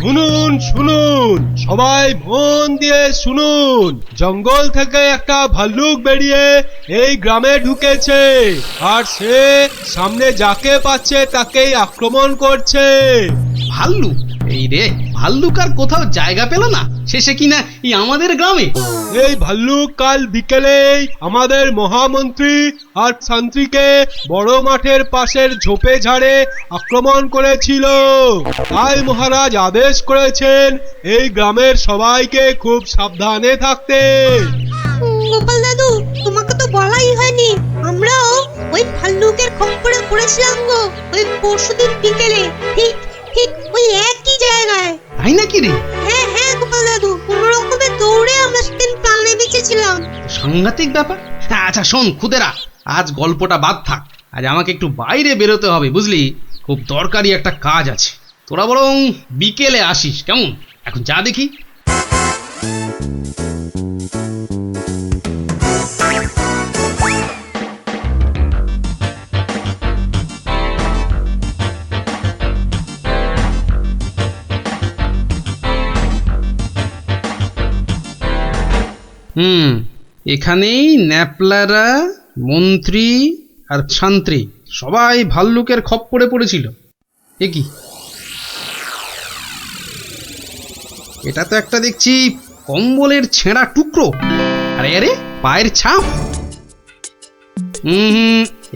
শুনুন শুনুন, সবাই মন দিয়ে শুনুন। জঙ্গল থেকে একটা ভাল্লুক বেরিয়ে এই গ্রামে ঢুকেছে, আর সে সামনে যাকে পাচ্ছে তাকেই আক্রমণ করছে। ভাল্লুক? এই রে, ভাল্লুক আর কোথাও জায়গা পেল না, শেষে কিনা এই আমাদের গ্রামে। এই ভাল্লুক কাল বিকেলেই আমাদের মহামন্ত্রী আর শান্ত্রীকে বড় মাঠের পাশের ঝোপে ঝাড়ে আক্রমণ করেছিল। তাই মহারাজ আদেশ করেছেন এই গ্রামের সবাইকে খুব সাবধানে থাকতে। গোপাল দাদু, তোমাকে তো বলাই হয়নি, আমরাও ওই ভাল্লুকের খপ্পরে পড়েছিলাম গো, ওই পরশুদিন বিকেলে, ঠিক ঠিক ওই একই জায়গায়। তাই নাকি রে? হ্যাঁ হ্যাঁ গোপাল দাদু, কোনো রকমে দৌড়ে আমরা সেদিন প্রাণে বেঁচেছিলাম। সাংঘাতিক ব্যাপার। আচ্ছা শোন খুদেরা, আজ গল্পটা বাদ থাক, আজ আমাকে একটু বাইরে বেরোতে হবে বুঝলি, খুব দরকারি একটা কাজ আছে। তোরা বরং বিকেলে আসিস, কেমন? এখন যা দেখি। এখানেই ন্যাপলারা, মন্ত্রী আর শান্ত্রী সবাই ভাল্লুকের খপ্পরে পড়েছিল। এ কি? এটা তো একটা দেখছি কম্বলের ছেঁড়া টুকরো। আরে আরে, পায়ের ছাপ।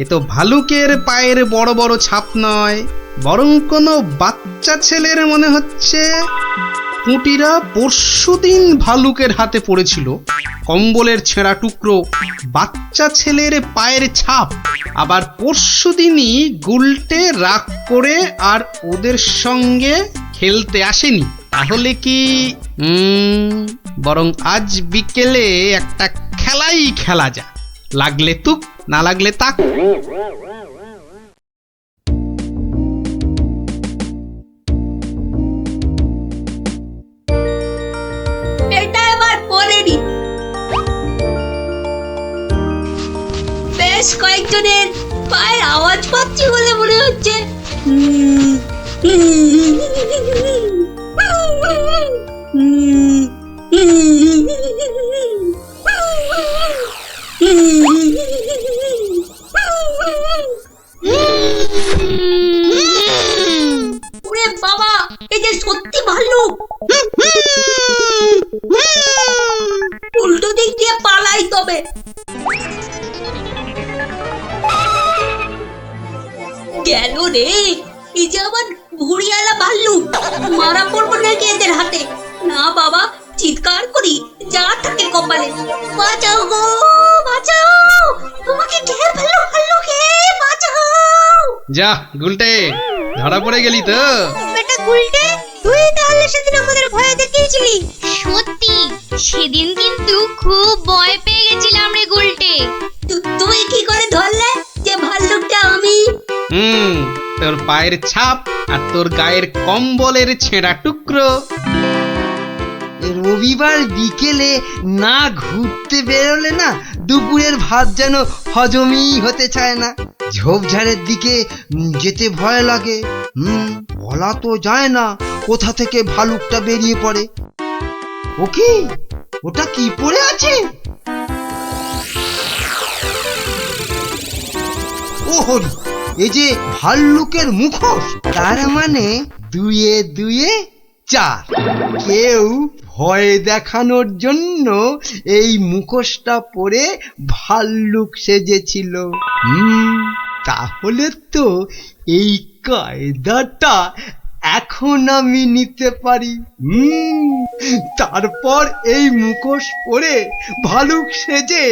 এ তো ভালুকের পায়ের বড় বড় ছাপ নয়, বরং কোনো বাচ্চা ছেলের মনে হচ্ছে। পুঁটিরা পরশুদিন ভালুকের হাতে পড়েছিল, কম্বলের ছেঁড়া টুকরো, বাচ্চা ছেলের পায়ের ছাপ। আবার পরশুদিনই গুলটে রাগ করে আর ওদের সঙ্গে খেলতে আসেনি। তাহলে কি বরং আজ বিকেলে একটা খেলাই খেলা যা, লাগলে তুক না লাগলে তাক। এটা এবার পড়েনি। বেশ কয়েকজনের পায়ের আওয়াজ পাচ্ছি বলে মনে হচ্ছে। ওরে বাবা, এই যে সত্যি ভাল্লুক। উল্টো দিক দিয়ে পালাই তবে। গেল রে, এই যে আবার ভুড়িয়ালা ভাল্লুক। মারা পড়বো নাকি এদের হাতে? না বাবা, চিৎকার করি যা থাকে কপালে। বাঁচাও গো, বাঁচাও, আমাকে ঘের ফেলো ভাল্লুকে, বাঁচাও। যা গুলটে, ধরা পড়ে গেলি তো। বেটা গুলটে, তুই তাহলে সেদিন আমাদের ভয় দেখিয়েছিলি। সত্যি, সেদিন কিন্তু খুব ভয় পেয়ে গেছিলাম রে গুলটে। তুই কি করে ধরলে যে ভাল্লুকটা আমি? তোর পায়ের ছাপ আর তোর গায়ের কম্বলের ছেঁড়া টুকরো। রবিবার বিকেলে না ঘুরতে বেরোলে না দুপুরের ভাত যেন হজমই হতে চায় না। ঝোপঝাড়ের দিকে যেতে ভয় লাগে। বলা তো যায় না কোথা থেকে ভালুকটা বেরিয়ে পড়ে। ও কি, ওটা কি পড়ে আছে? ও হরি, এই যে ভাল্লুকের মুখোশ। তার মানে দুয়ে দুয়ে চার। কেউ ভয় দেখানোর জন্য এই মুখোশটা পরে ভাল্লুক সেজেছিল। তাহলে তো এই কায়দাটা এখন আমি নিতে পারি। তারপর এই মুখোশ পরে ভালুক সেজে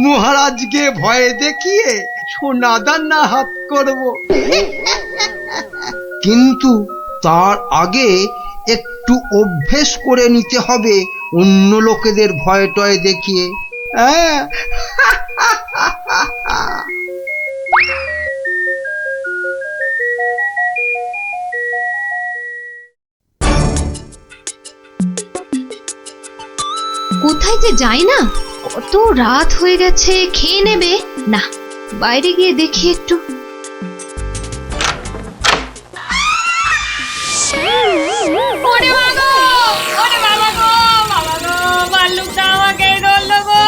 মহারাজকে ভয় দেখিয়ে সোনাদানা হাত করব। কিন্তু তার আগে একটু অভ্যেস করে নিতে হবে অন্য লোকেদের ভয় টয় দেখিয়ে। কোথায় যে যাই না, কত রাত হয়ে গেছে, খেয়ে নেবে না, বাইরে গিয়ে দেখি একটু। ওরে বাবা ওরে বাবা গো ভাল্লুকটা আমাকে ধরলো গো।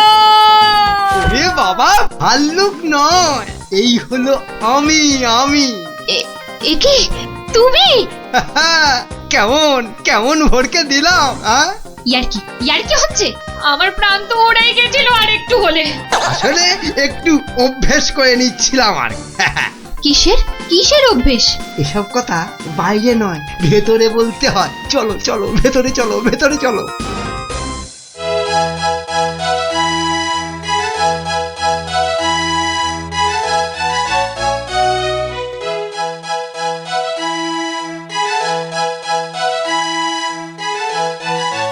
এ বাবা, ভাল্লুক নয়, এই হলো আমি। এ কি তুমি? কেমন কেমন ভরকে দিলাম? ইয়ার্কি হচ্ছে? আমার প্রাণ তো ওড়াই গেছিল আর একটু হলে। আসলে একটু অভ্যেস করে নিচ্ছিলাম আর। কিসের অভ্যেস? এসব কথা বাইরে নয়, ভেতরে বলতে হয়। চলো চলো, ভেতরে চলো, ভেতরে চলো।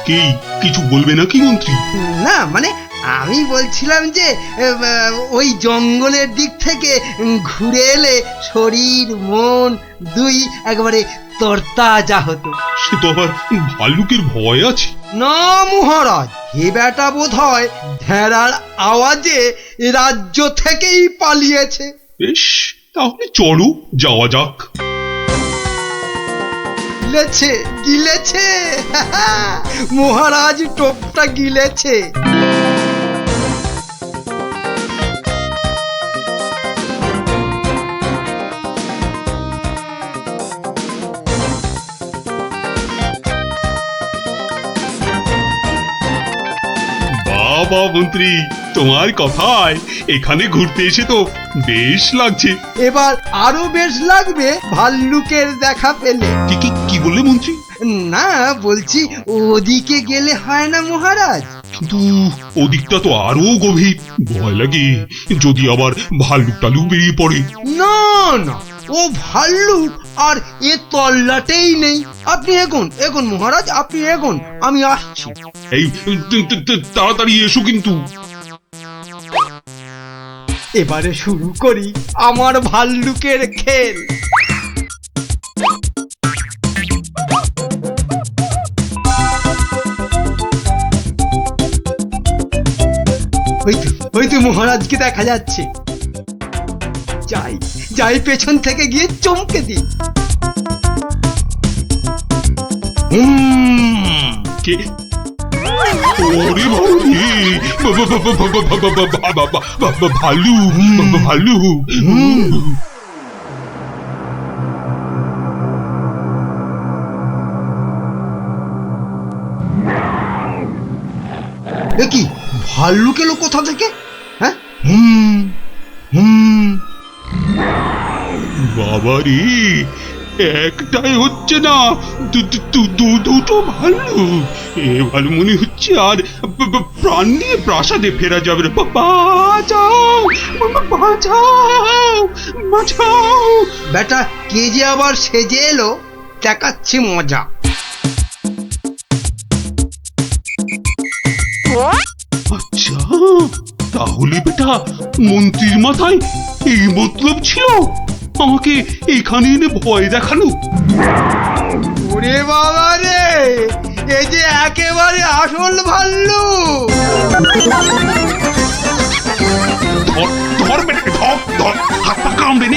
কি কিছু বলবে নাকি মন্ত্রী? না মানে আমি বলছিলাম যে ওই জঙ্গলের দিক থেকে ঘুরে এলে শরীর মন দুই একবারে তরতাজা হতো। সে তো আবার ভাল্লুকের ভয় আছে। না মহারাজ, হে বেটা বোধ হয় ভেড়ার আওয়াজে রাজ্য থেকেই পালিয়েছে। বেশ, তাহলে চলো যাওয়া যাক। গিলেছে মহারাজ, টোপটা গিলেছে। বাবা মন্ত্রী, তোমার কথায় এখানে ঘুরতে এসে তো বেশ লাগছে। এবার আরো বেশ লাগবে ভাল্লুকের দেখা পেলে। কি বললে মন্ত্রী? না বলছি, ওদিকে গেলে হয় না মহারাজ? কিন্তু ওদিকটা তো আরো গভীর, ভয় লাগে যদি আবার ভাল্লুক টালুক বেরিয়ে পড়ে। না না, ও ভাল্লুক আর এ তল্লাটেই নেই। আপনি এগোন মহারাজ, আপনি এগোন, আমি আসছি। এই তাড়াতাড়ি এসো কিন্তু। এবারে শুরু করি আমার ভাল্লুকের খেল। হয়তো মহারাজকে দেখা যাচ্ছে। যাই পেছন থেকে গিয়ে চমকে দিই। কে? ওরে ভালু ভালু। কি ভাল্লুক এলো কোথা থেকে? হ্যাঁ, বাবা রে, একটাই হচ্ছে না, দুটো ভাল্লুক। এবার মনে হচ্ছে আর প্রাণ নিয়ে প্রাসাদে ফেরা যাবে না। বাঁচাও বাঁচাও বাঁচাও। বেটা কে যে আবার সেজে এলো, দেখাচ্ছি মজা। আচ্ছা, তাহলে বেটা মন্ত্রীর মাথায় এই মতলব ছিল আমাকে এখানে এনে ভয় দেখানো। ওরে বাবা রে, এই যে একেবারে আসল ভাল্লুক। ধর বেটা, ধর, হাত পা কামড়ে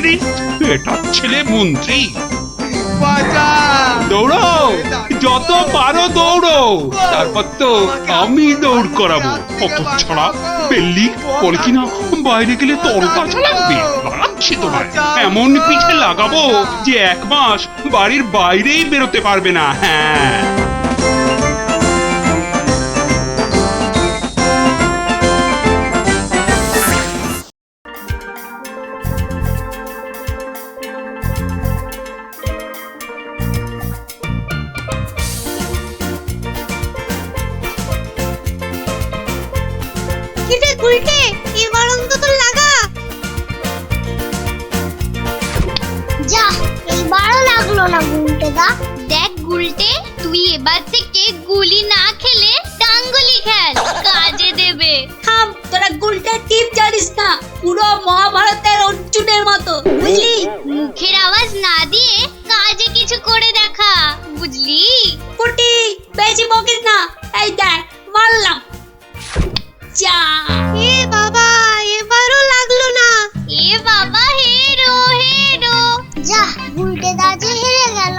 নে বেটার ছেলে মন্ত্রী। দৌড়ো, যত পারো দৌড়ো, তারপর তো আমি দৌড় করাবো। কত ছাড়া পেল্লি পরে কিনা বাইরে গেলে তরতাজা লাগবে। লাগাচ্ছি তোমার এমন পিঠে লাগাবো যে 1 মাস বাড়ির বাইরেই বেরোতে পারবে না। হ্যাঁ, উল্টে এবার অন্তত লাগা। যা, এইবারও লাগলো না গুলটে দা। দেখ গুলটে, তুই এবার থেকে গুলি না খেলে ডাঙ্গুলি খেল, কাজে দেবে। থাম, তোরা গুলটার টিপ জানিস না, পুরো মহাভারতের অর্জুনের মতো, বুঝলি? মুখের আওয়াজ না দিয়ে কাজে কিছু করে দেখা, বুঝলি? কুটি, বেশি বকিস না। এই দেখ, মারলাম। যা। এ বাবা, এবারও লাগলো না। এ বাবা, হেরো। যা, গুলটে দা যে হেরে গেল।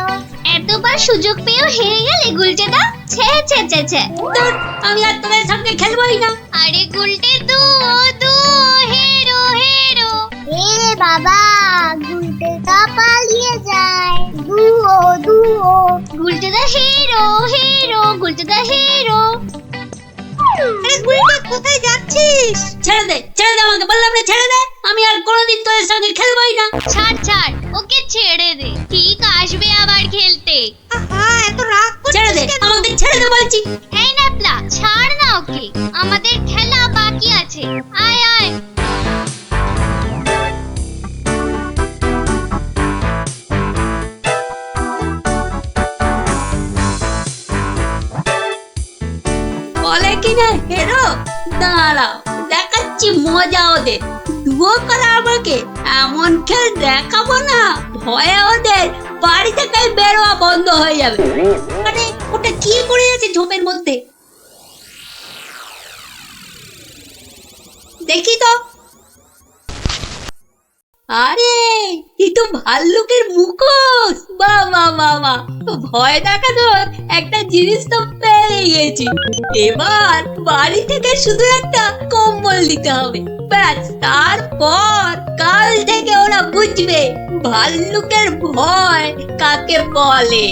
এতবার খেলার সুযোগ পেয়েও হেরে গেলে গুলটেদা? ছে ছে ছে ছে। ধুর, আমি আর তোদের সঙ্গে খেলবোই না। আরে গুলটে দু হেরো হেরো। রে বাবা, গুলটেদা পালিয়ে যায়। দুও দুও। গুলটেদা হেরো হেরো, গুলটেদা হেরো। আরে গুলটে, কোথায় যাচ্ছিস? ছেড়ে দে আমাকে, বললাম না ছেড়ে দে। আমি আর কোনোদিন তোদের সঙ্গে খেলবোই না। ছাড় ছাড়, ওকে ছেড়ে দে, ঠিক আসবে আবার খেলতে। এত রাগ ছেড়ে দে আমাকে, ছেড়ে দে বলছি। এই ন্যাপলা, ছাড় না ওকে, আমাদের খেলা বাকি আছে। আয় আয়। বলে কিনা হেরো, দাঁড়াও দেখাচ্ছি মজা ওদের। দুও করা আমাকে, এমন খেল দেখাবো না, ভয়ে ওদের বাড়ি থেকে বেরোয়া বন্ধ হয়ে যাবে। আরে ওটা কি করে আছে ঝোপের মধ্যে? দেখি তো। আরে এই তো ভাল্লুকের মুখোশ। বাহ বাহ বাহ বাহ, ভয় দেখানোর একটা জিনিস তো পেয়ে গেছি। এবার বাড়ি থেকে শুধু একটা কম্বল দিতে হবে, ব্যাস। তারপর কাল থেকে ওরা বুঝবে ভাল্লুকের ভয় কাকে বলে।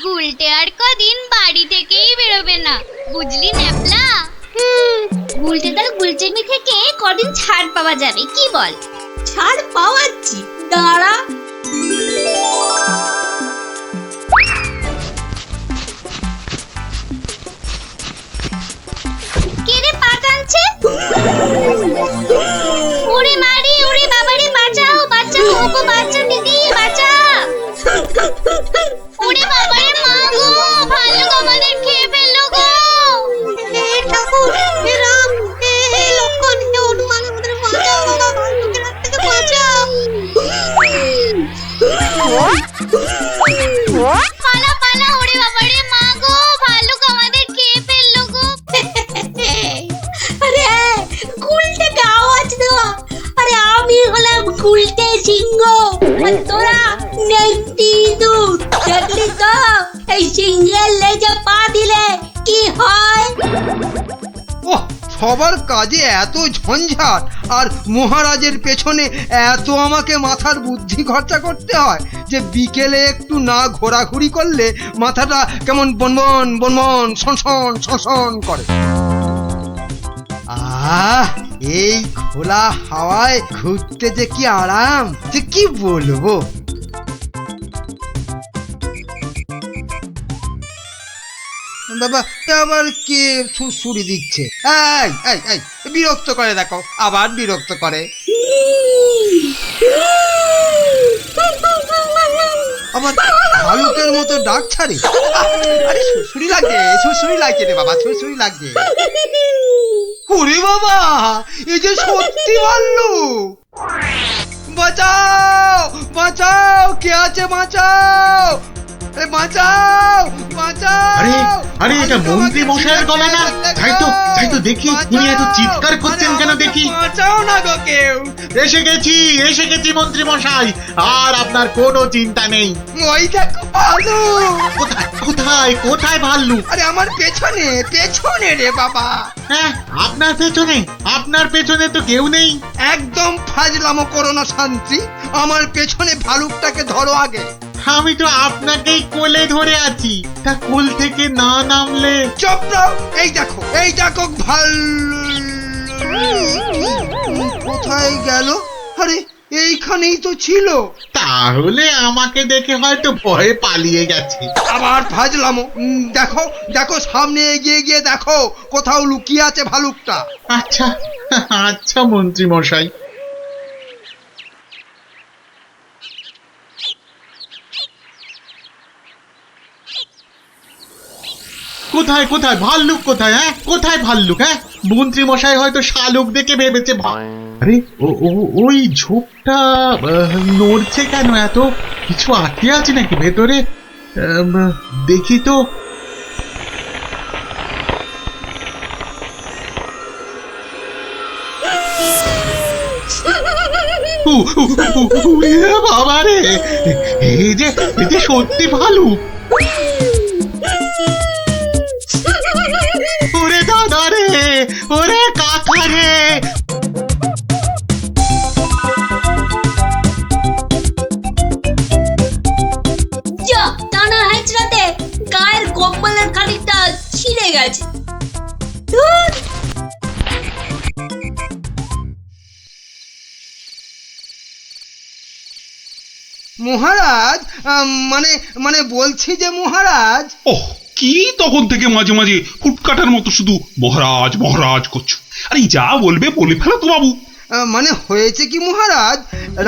গুলটে আর কদিন বাড়ি থেকেই বেরোবে না, বুঝলি ন্যাপলা? গুলটেদার গুলচেমি থেকে কদিন ছাড় পাওয়া যাবে, কি বল? ছাড় পাওয়াচ্ছি, দাঁড়া। কে রে পা টানছে? ওরে মারি, ওরে বাবারে, বাঁচাও বাঁচাও, ওগো বাঁচাও দিদি, বাঁচাও। ওরে বাবারে, মা গো, ভাল্লুক আমাদের খেয়ে ফেললো গো। ঠাকুর, হে রাম, হে লক্ষণ, হে হনুমান, আমাদের বাঁচাও বাবা, ভাল্লুকের হাত থেকে বাঁচাও। পালা পালা, ওরে বাবারে, মা গো, ভাল্লুক আমাদের খেয়ে ফেললো গো। আরে গুলটেকে আওয়াজ দেওয়া। আরে আমি হলাম গুলটে সিংহ, আর তোরা নেংটি ইঁদুর। দেখলি তো এই সিংহের লেজে পা দিলে কি হয়? ওহ, সবার কাজে এত ঝঞ্ঝাট, আর মহারাজের পেছনে এত আমাকে মাথার বুদ্ধি খরচা করতে হয় যে বিকেলে একটু না ঘোরাঘুরি করলে মাথাটা কেমন বনবন বনবন সনসন সনসন করে। এই খোলা হাওয়ায় ঘুরতে যে কি আরাম, যে কি বলবো। বাবা, আবার কে সুড়সুড়ি দিচ্ছে? এই এই এই, বিরক্ত করে, দেখো আবার বিরক্ত করে। আবার ভালুকের মতো ডাক ছাড়ে। আরে সুড়সুড়ি লাগছে, সুড়সুড়ি লাগছে রে বাবা, সুড়সুড়ি লাগছে। ওরে বাবা, এই যে সত্যি ভাল্লুক! বাঁচাও বাঁচাও, কে আছে বাঁচাও, বাঁচাও বাঁচাও। আরে এটা মন্ত্রী মশাইয়ের গলা না? তাই তো দেখি, উনি এত চিৎকার করছেন কেন দেখি। বাঁচাও না গো কেউ। এসে গেছি মন্ত্রী মশাই, আর আপনার কোনো চিন্তা নেই। ওই দেখো ভাল্লুক। কোথায় ভাল্লুক? আরে আমার পেছনে পেছনে রে বাবা। হ্যাঁ, আপনার পেছনে তো কেউ নেই। একদম ফাজলামো করো না শান্তি, আমার পেছনে ভালুকটাকে ধরো আগে। আমি তো আপনাকেই কোলে ধরে আছি, তা কোল থেকে না নামলে। চুপ রও, এই দেখো ভাল্লুক কোথায় গেল? আরে এইখানেই তো ছিল। তাহলে আমাকে দেখে হয়তো ভয়ে পালিয়ে গেছে। আবার ফাজলামো। দেখো দেখো, সামনে এগিয়ে গিয়ে দেখো কোথাও লুকিয়ে আছে ভালুকটা। আচ্ছা মন্ত্রী মশাই। কোথায় ভাল্লুক? কোথায়? হ্যাঁ, কোথায় ভাল্লুক? হ্যাঁ, মন্ত্রী মশাই হয়তো শালুক দেখে ভেবেছে। আরে ওই ঝোপটা নড়ছে কেন? এত কিছু আটকে আছে নাকি ভেতরে? দেখি তো। বাবা রে, এই যে সত্যি ভালুক। ওরে দাদা রে, ওরে কাকা রে। যা টানা হেঁচড়াতে গায়ের কম্বলের খানিকটা ছিঁড়ে গেছে। ধুর। মহারাজ মানে মানে বলছি যে মহারাজ, ওহ, কি তখন থেকে মাঝে মাঝে ফুটকাটার মতো শুধু মহারাজ মহারাজ করছো? আরে যা বলবে বলে ফেলো তো বাবু। মানে হয়েছে কি মহারাজ,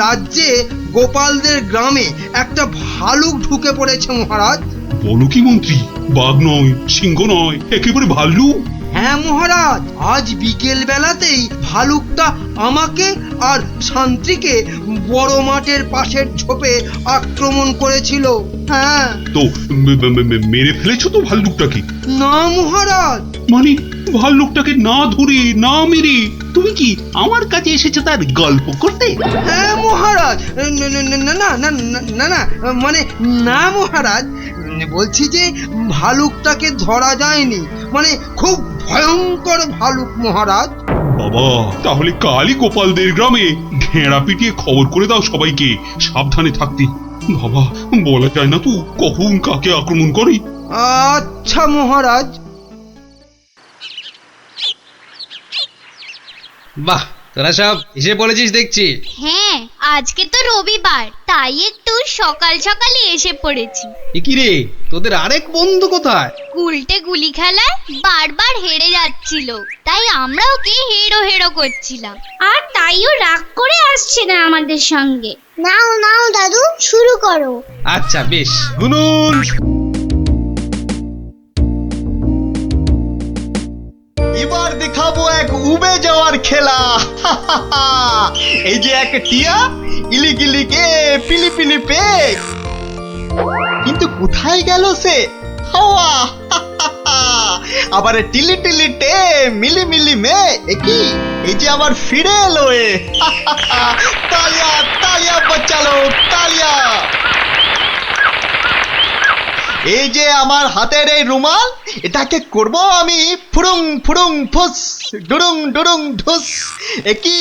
রাজ্যে গোপালদের গ্রামে একটা ভালুক ঢুকে পড়েছে মহারাজ। বলো কি মন্ত্রী? বাঘ নয়, সিংহ নয়, একেবারে ভাল্লুক। হ্যাঁ মহারাজ, আজ বিকেল বেলাতেই ভালুকটা আমাকে আর শান্তিকে বড় মাঠের পাশের ঝোপে আক্রমণ করেছিল। হ্যাঁ। তো মেরে ফেলেছো তো ভাল্লুকটাকে? না মহারাজ। মানে ভাল্লুকটাকে না ধরে না মেরে তুমি কি আমার কাছে এসেছো তার গল্প করতে? হ্যাঁ মহারাজ, না না না না না না না, মানে না মহারাজ, বলছি যে ভালুকটাকে ধরা যায়নি, মানে খুব ভয়ঙ্কর ভালুক মহারাজ। বাবা, তাহলে কালই গোপালদের গ্রামে ঘেঁড়া পিটিয়ে খবর করে দাও সবাইকে সাবধানে থাকতে। বাবা, বলা যায় না তো কখন কাকে আক্রমণ করে। আচ্ছা মহারাজ। বাহ, তোরা সব এসে পড়েছিস দেখছি। হ্যাঁ, আজকে তো রবিবার, তাই একটু সকাল সকালে এসে পড়েছি। কি রে, তোদের আরেক বন্ধু কোথায়? উল্টে গুলি খেলায় বারবার হেরে যাচ্ছিল, তাই আমরা ওকে হেরো হেরো করছিলাম। আর তাইও রাগ করে আসছে না আমাদের সঙ্গে। নাও নাও দাদু, শুরু করো। আচ্ছা বেশ, শুনুন। এবার দেখাবো এক উবে যাওয়ার খেলা। এই যে এক টিয়া, ইলিগিলিকে পিলিপিলি পে, কিন্তু কোথায় গেল সে হাওয়া? আবার টিলি টিলি টে, মিলি মিলি মে, একই এই যে আবার ফিরে এলো এ। তালিয়া তালিয়া বাচ্চালো, তালিয়া। এই যে আমার হাতের এই রুমাল, এটাকে করব আমি ফুরুং ফুরুং ফুস, ডুরুং ডুরুং ঢুস। একই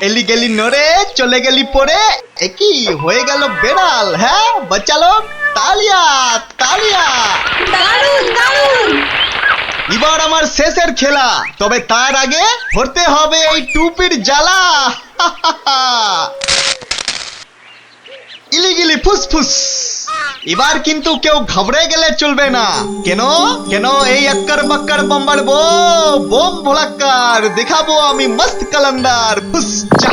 এলি গেলি নড়ে, চলে গেলি পরে, একই হয়ে গেল বেড়াল। হ্যাঁ বাচ্চালো, তালিয়া তালিয়া। দারুণ দারুণ। এবার আমার শেষের খেলা, তবে তার আগে ধরতে হবে এই টুপির জ্বালা। ইলিগিলি ফুসফুস। এবার কিন্তু কেউ ঘাবড়ে গেলে চলবে না। কেন কেন এই আক্কার বাক্কার বাম্বার বোম ভোলাক্কার দেখাবো আমি মস্ত কালান্দার। ফুস যা।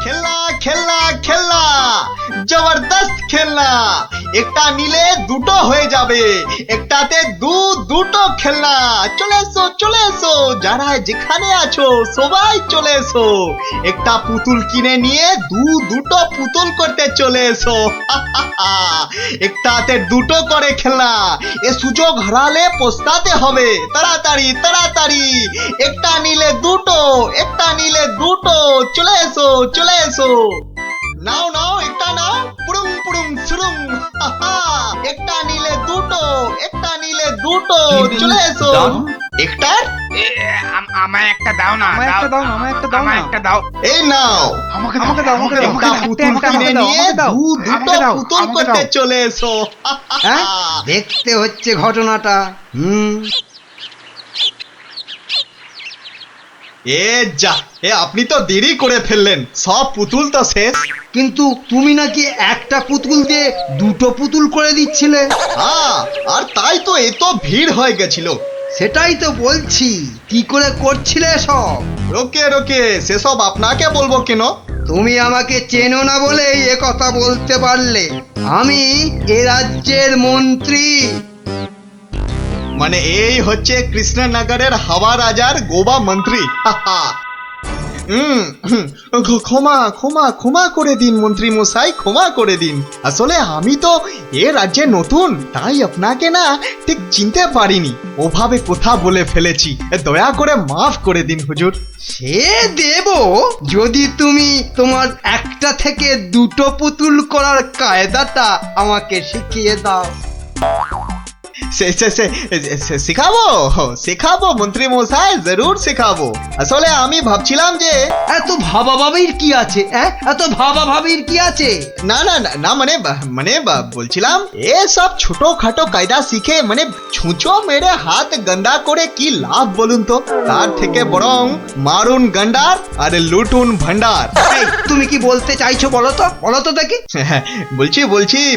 খেলনা খেলনা খেলনা, জবরদস্ত খেলনা। একটা নিলে দুটো হয়ে যাবে, একটাতে দুটো খেলনা। চলে এসো চলে এসো, যারা যেখানে আছো সবাই চলে এসো। একটা পুতুল কিনে নিয়ে দুটো পুতুল করতে চলে এসো। একটাতে দুটো করে খেলনা, এ সুযোগ হারালে পস্তাতে হবে। তাড়াতাড়ি তাড়াতাড়ি, একটা নিলে দুটো, একটা নিলে দুটো। চলে এসো চলে এসো। নাও নাও, একটা নাও, পুরুং পুরুং সুরুং। একটা নিলে দুটো, একটা নিলে দুটো। চলে এসো। একটা আমায় একটা দাও না, আমায় একটা দাও না, আমায় একটা দাও না, একটা দাও। এই নাও, আমাকে দাও, আমাকে দাও, একটা পুতুল কিনে নিয়ে দুটো পুতুল করতে চলে এসো। হ্যাঁ, দেখতে হচ্ছে ঘটনাটা। এ যা, এ আপনি তো দেরি করে ফেললেন, সব পুতুল তো শেষ। কিন্তু তুমি নাকি একটা পুতুল দিয়ে দুটো পুতুল করে দিচ্ছিলে। হ্যাঁ, আর তাই তো এত ভিড় হয়ে গেছিল। সেটাই তো বলছি, কি করে করছিলে সব? রোকে রোকে, সেসব আপনাকে বলবো কেন? তুমি আমাকে চেনো না বলেই এ কথা বলতে পারলে। আমি এ রাজ্যের মন্ত্রী। মানে এই হচ্ছে কৃষ্ণনগরের হাওয়া রাজার গোবা মন্ত্রী। ক্ষমা ক্ষমা ক্ষমা করে দিন মন্ত্রী মশাই, ক্ষমা করে দিন। আসলে আমি তো এ রাজ্যে নতুন, তাই আপনাকে না ঠিক চিনতে পারিনি, ওভাবে কথা বলে ফেলেছি, দয়া করে মাফ করে দিন হুজুর। সে দেব, যদি তুমি তোমার একটা থেকে দুটো পুতুল করার কায়দাটা আমাকে শিখিয়ে দাও। শেখাবো শেখাবো মন্ত্রী মশাই, জরুর শেখাবো। আসলে আমি ভাবছিলাম যে এত ভাবাভাবির কি আছে? এত ভাবাভাবির কি আছে? না না না না, মানে বলছিলাম এসব ছোটখাটো কায়দা শিখে মানে ছুঁচো মেরে হাত গন্ডা করে কি লাভ বলুন তো? তার থেকে বরং মারুন গন্ডার আর লুটুন ভান্ডার। এই, তুমি কি বলতে চাইছো বলো তো দেখি।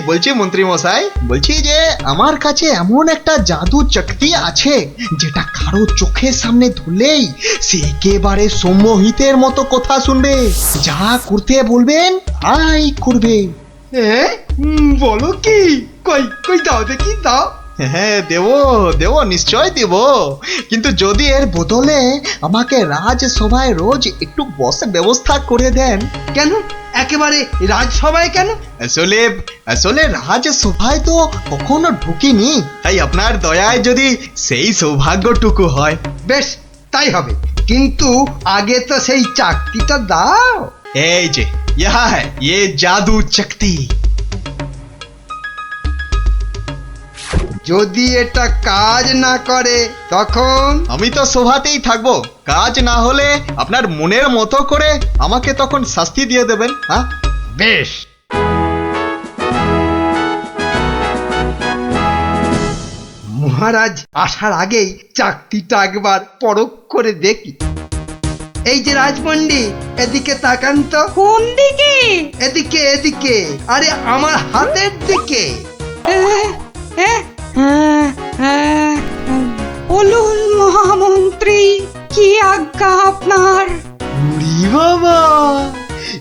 বলছি মন্ত্রী মশাই, বলছি যে আমার কাছে এমন একটা জাদু শক্তি আছে যেটা কারো চোখের সামনে ধরলেই সে একেবারে সম্মোহিতের মতো কথা শুনবে, যা করতে বলবেন তাই করবে। বলো কি? কই দাও দেখি, দাও। হ্যাঁ দেব নিশ্চয় দেব, কিন্তু যদি এর বদলে আমাকে রাজসভায় রোজ একটু বসে ব্যবস্থা করে দেন। কেন একেবারে রাজসভায় কেন? আসলে রাজসভায় তো কখনো ঢুকিনি, তাই আপনার দয়ায় যদি সেই সৌভাগ্যটুকু হয়। বেশ, তাই হবে, কিন্তু আগে তো সেই চাকতিটা দাও। এই যে ইয়ে জাদু শক্তি। যদি এটা কাজ না করে তখন? আমি তো সভাতেই থাকবো, কাজ না হলে আপনার মনের মতো করে আমাকে তখন শাস্তি দিয়ে দেবেন। হ্যাঁ বেশ। মহারাজ আসার আগেই চাকতিটা একবার পরখ করে দেখি। এই যে রাজপণ্ডিত, এদিকে তাকান তো। কোন দিকে? এদিকে, আরে আমার হাতের দিকে। বলুন মহামন্ত্রী, কি আজ্ঞা আপনার? উরি বাবা,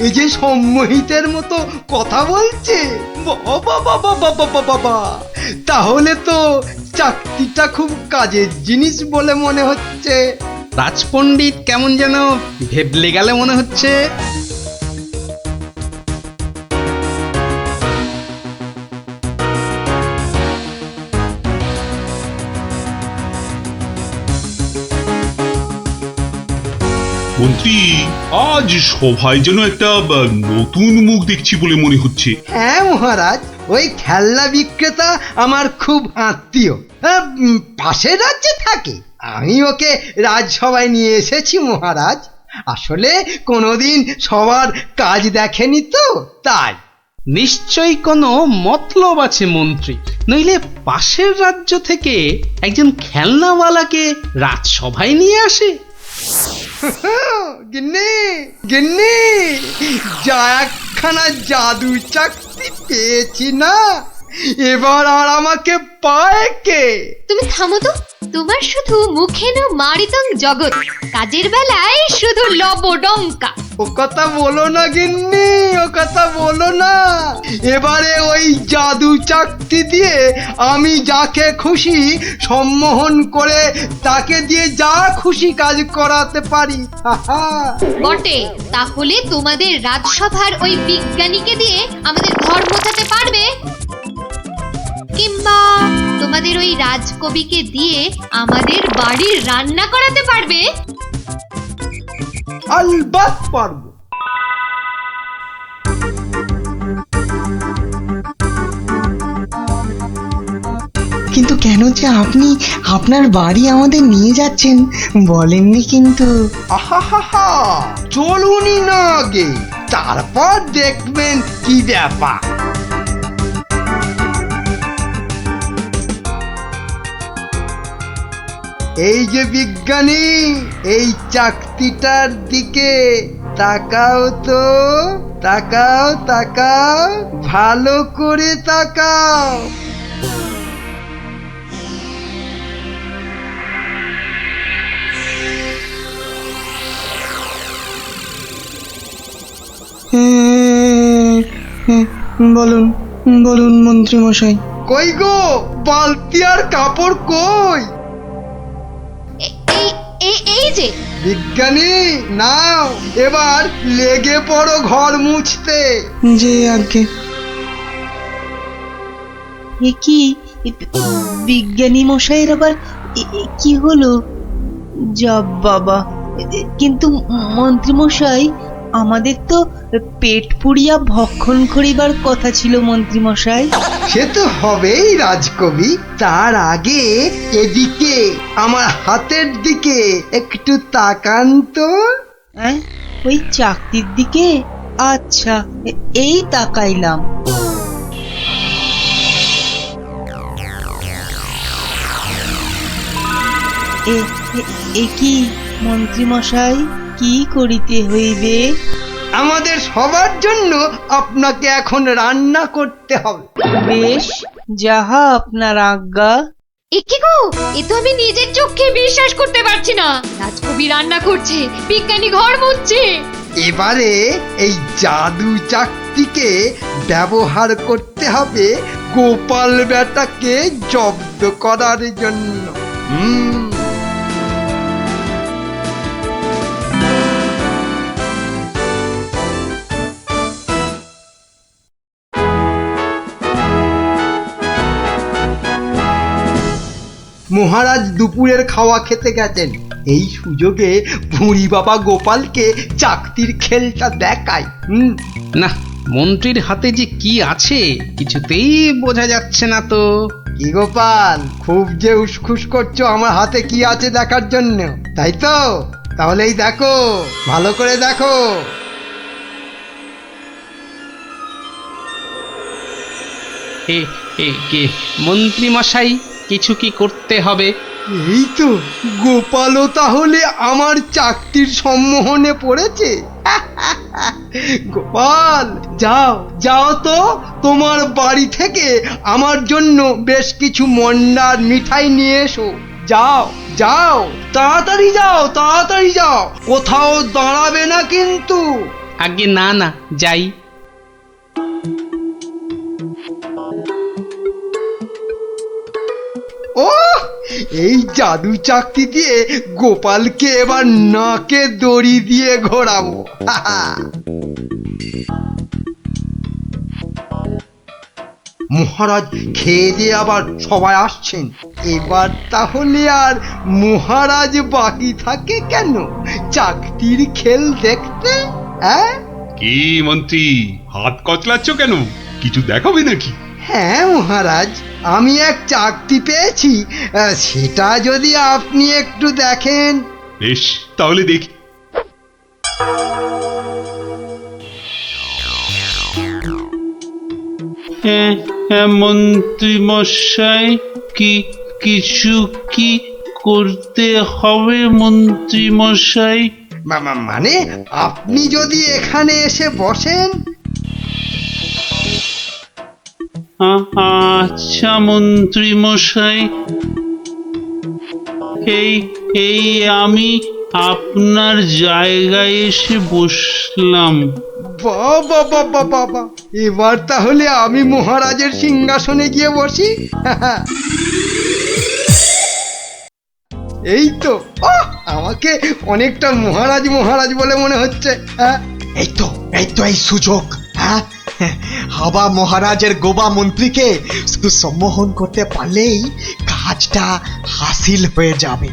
এই যে সম্মোহিতের মতো কথা বলছে, বাবা, তাহলে তো চাকতিটা খুব কাজের জিনিস বলে মনে হচ্ছে। রাজপণ্ডিত কেমন যেন ভেবলে গেলে মনে হচ্ছে। মন্ত্রী, আজ সভায় যেন একটা নতুন মুখ দেখছি বলে মনে হচ্ছে। হ্যাঁ মহারাজ, ওই খেলনা বিক্রেতা আমার খুব আত্মীয়, পাশের রাজ্যে থাকে। আমি ওকে রাজসভায় নিয়ে এসেছি মহারাজ। আসলে কোনোদিন সবার কাজ দেখেনি তো, তাই। নিশ্চয়ই কোনো মতলব আছে মন্ত্রী, নইলে পাশের রাজ্য থেকে একজন খেলনাওয়ালাকে রাজসভায় নিয়ে আসে। গিন্নি, যা একখানা জাদু চাকতি পেয়েছি না, এবার আর আমাকে পায় কে? তুমি থামো তো, তোমার শুধু মুখে না মারিতং জগৎ, কাজের বেলায় শুধু লবডঙ্কা। ও কথা বলো না গিন্নি, ও কথা বলো না। এবারে ওই জাদু চাকতি দিয়ে আমি যাকে খুশি সম্মোহন করে তাকে দিয়ে যা খুশি কাজ করাতে পারি। বটে, তাহলে তোমাদের রাজসভার ওই বিজ্ঞানীকে দিয়ে আমাদের ঘর মোছাতে পারবে? কিংবা তোমাদের ওই রাজকবিকে দিয়ে আমাদের বাড়ির রান্না করাতে পারবে? আলবাত পারবো। কিন্তু কেন যে আপনি আপনার বাড়ি আমাদের নিয়ে যাচ্ছেন বলেননি কিন্তু। আহা, চলুনি না আগে, তারপর দেখবেন কি ব্যাপার। এই যে বিজ্ঞানী, এই চাকতিটার দিকে তাকাও তো, তাকাও, ভালো করে তাকাও। বলুন মন্ত্রী মশাই। কই গো, বালতি আর কাপড় কই? এই যে বিজ্ঞানী নাও এবার লেগে পড়ো ঘর মুছতে। যে আগে এ কি বিজ্ঞানী মশাইয়ের আবার কি হলো? যা বাবা, কিন্তু মন্ত্রী মশাই, আমাদের তো পেট পুড়িয়া ভক্ষণ করিবার কথা ছিল মন্ত্রী মশাই। সে তো হবেই রাজকবি, তার আগে এদিকে আমার হাতের দিকে একটু তাকান তো। হ্যাঁ, ওই চাকতির দিকে? আচ্ছা, এই তাকাইলাম। এ কি মন্ত্রী মশাই, কি করিতে হইবে? আমাদের সবার জন্য আপনাকে এখন রান্না করতে হবে। বেশ, যাহা আপনার আজ্ঞা। একি গো, এ তো আমি নিজের চোখে বিশ্বাস করতে পারছি না। রাজকবি রান্না করছে, বিজ্ঞানী ঘর মুছছে। এবারে এই জাদু চাকতিকে ব্যবহার করতে হবে গোপাল বেটাকে জব্দ করার জন্য। মহারাজ দুপুরের খাওয়া খেতে গেছেন, এই সুযোগে ভুঁড়ি বাবা গোপালকে চাকতির খেলটা দেখায়। না, মন্ত্রীর হাতে যে কি আছে কিছুতেই বোঝা যাচ্ছে না তো। কি গোপাল, খুব যে উসখুস করছো আমার হাতে কি আছে দেখার জন্য, তাই তো? তাহলেই দেখো, ভালো করে দেখো। মন্ত্রী মশাই, কিছু কি করতে হবে? এই তো, গোপালও তাহলে আমার চাকতির সম্মোহনে পড়েছে। গোপাল, যাও যাও তো, তোমার বাড়ি থেকে আমার জন্য বেশ কিছু মন্ডার মিঠাই নিয়ে এসো। যাও যাও, তাড়াতাড়ি যাও, তাড়াতাড়ি যাও, কোথাও দাঁড়াবে না কিন্তু। আগে না না, যাই। ও, এই জাদু চাকতি দিয়ে গোপালকে এবার নাকে দড়ি দিয়ে ঘোরাবো। মহারাজ খেয়ে দিয়ে আবার সবাই আসছেন, এবার তাহলে আর মহারাজ বাকি থাকে কেন চাকতির খেল দেখতে? কি মন্ত্রী, হাত কচলাচ্ছ কেন? কিছু দেখাবে নাকি? হ্যাঁ মহারাজ, আমি এক চাকতি পেয়েছি, সেটা যদি আপনি একটু দেখেন। বেশ, তাহলে দেখি। মন্ত্রী মশাই, কিছু কি করতে হবে মন্ত্রী মশাই? মানে আপনি যদি এখানে এসে বসেন। আচ্ছা মন্ত্রী মশাই, এই আমি আপনার জায়গায় এসে বসলাম। বাবা বাবা বাবা, এবার তাহলে আমি মহারাজের সিংহাসনে গিয়ে বসি। এই তো, আমাকে অনেকটা মহারাজ মহারাজ বলে মনে হচ্ছে। এই তো এই সুযোগ। হ্যাঁ, হাবা মহারাজের গোবা মন্ত্রীকে শুধু সম্মোহন করতে পারলেই কাজটা হাসিল হয়ে যাবে।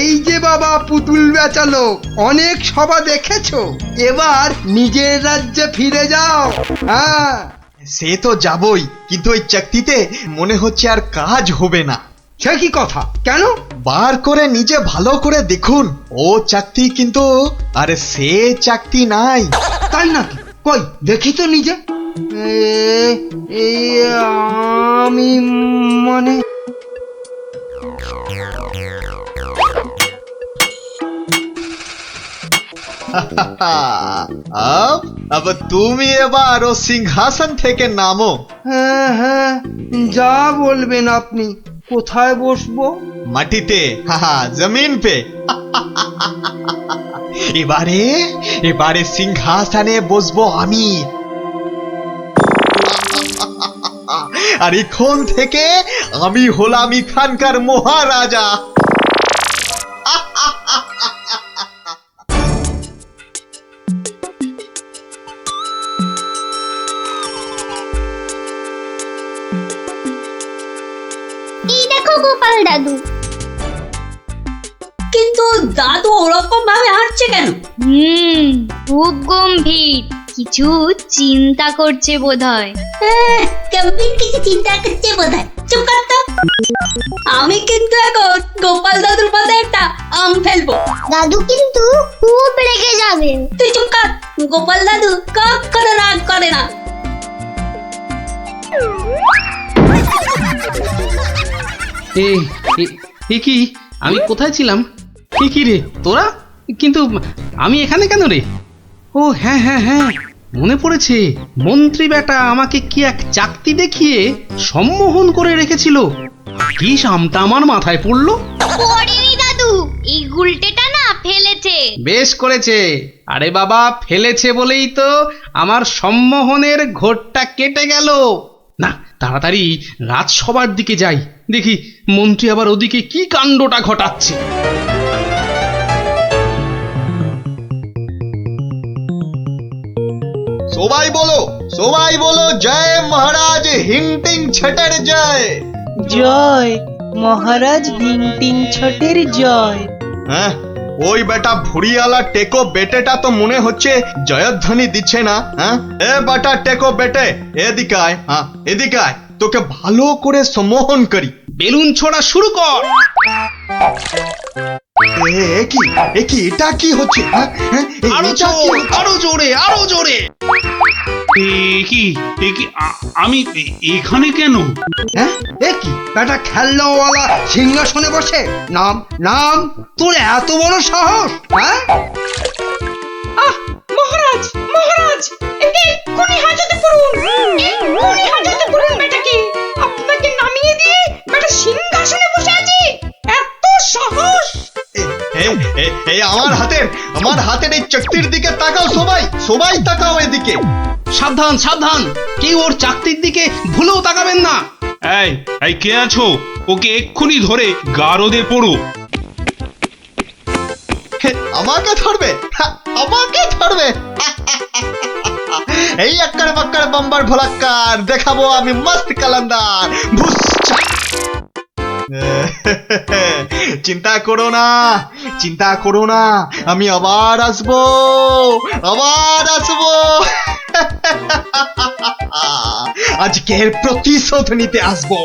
এই যে বাবা পুতুল বেচালো, অনেক সভা দেখেছো, এবার নিজের রাজ্যে ফিরে যাও। হ্যাঁ, সে তো যাবই, কিন্তু ওই চাকতিতে মনে হচ্ছে আর কাজ হবে না। সে কি কথা? কেন? বার করে নিজে ভালো করে দেখুন, ও চাকতি কিন্তু আরে সে চাকতি নাই। তাই নাকি? কই দেখি তো নিজে। আমি মানে अब তুমি এবার ও সিংহাসন থেকে নামো। হ্যাঁ হ্যাঁ, যা বলবেন আপনি। কোথায় বসবো? মাটিতে, জমিন পে। এবারে সিংহাসনে বসবো আমি। আর এখন থেকে আমি হলাম এখানকার মহারাজা। এই দেখো গোপাল দাদু। কিন্তু দাদু ওরকম ভাবে হাঁটছে কেন? খুব গম্ভীর কিছু চিন্তা করছে বোধহয়। গম্ভীর কিছু চিন্তা করছে বোধহয়। চুপ কর তো। আমি কিন্তু এখন গোপাল দাদুর মাথায় একটা আম ফেলবো। দাদু কিন্তু খুব রেগে যাবে। তুই চুপ কর। গোপাল দাদু কখনো রাগ করে না। এ কি আমি কোথায় ছিলাম? কি রে তোরা? কিন্তু আমি এখানে কেন রে? ও হ্যাঁ হ্যাঁ হ্যাঁ, মনে পড়েছে। মন্ত্রী বেটা আমাকে কি এক চাকতি দেখিয়ে সম্মোহন করে রেখেছিল। কি সামটা আমার মাথায় পড়লো। পড়েনি দাদু, এই গুলটেটা না ফেলেছে। বেশ করেছে। আরে বাবা, ফেলেছে বলেই তো আমার সম্মোহনের ঘোরটা কেটে গেল। না, তাড়াতাড়ি রাজসভার দিকে যাই, দেখি মন্ত্রী আবার ওদিকে কি কাণ্ডটা ঘটাচ্ছে। সবাই বলো জয় মহারাজ হিংটিং ছটের জয়। জয় মহারাজ ভিংটিং ছটের জয়। হ্যাঁ, ওই বেটা ভুড়িয়ালা টেকো বেটেটা তো মনে হচ্ছে জয়ধ্বনি দিচ্ছে না। হ্যাঁ, এ বেটা টেকো বেটে, এদিকে আয়। হ্যাঁ, এদিকে আয়, তোকে ভালো করে সম্মোহন করি। বেলুন ছোড়া শুরু কর। এটা কি হচ্ছে? আরো জোরে, আরো জোরে। আমি এখানে কেন? হ্যাঁ, কি বেটা খেলনাওয়ালা সিংহাসনে বসে? নাম নাম, তোর এত বড় সাহস? হ্যাঁ, মহারাজ মহারাজ, একে এক্ষুনি হাজতে পড়ুন, এক্ষুনি হাজতে পড়ুন বেটাকে। আপনাকে নামিয়ে দিয়ে বেটা সিংহাসনে বসে আছে, এত সাহস! আমার হাতের এই চকতির দিকে তাকাও। সবাই তাকাও এদিকে। সাবধান সাবধান, কেউ ওর চাকতির দিকে ভুলেও তাকাবেন না। এই কে আছো? ওকে এক্ষুনি ধরে গারদে পড়ো। আমাকে ধরবে? এই আক্কার বাক্কার বাম্বার ভোলাক্কার দেখাবো আমি মস্ত কালান্দার। চিন্তা করো না, আমি আবার আসবো। আজকের প্রতিশোধ নিতে আসবো,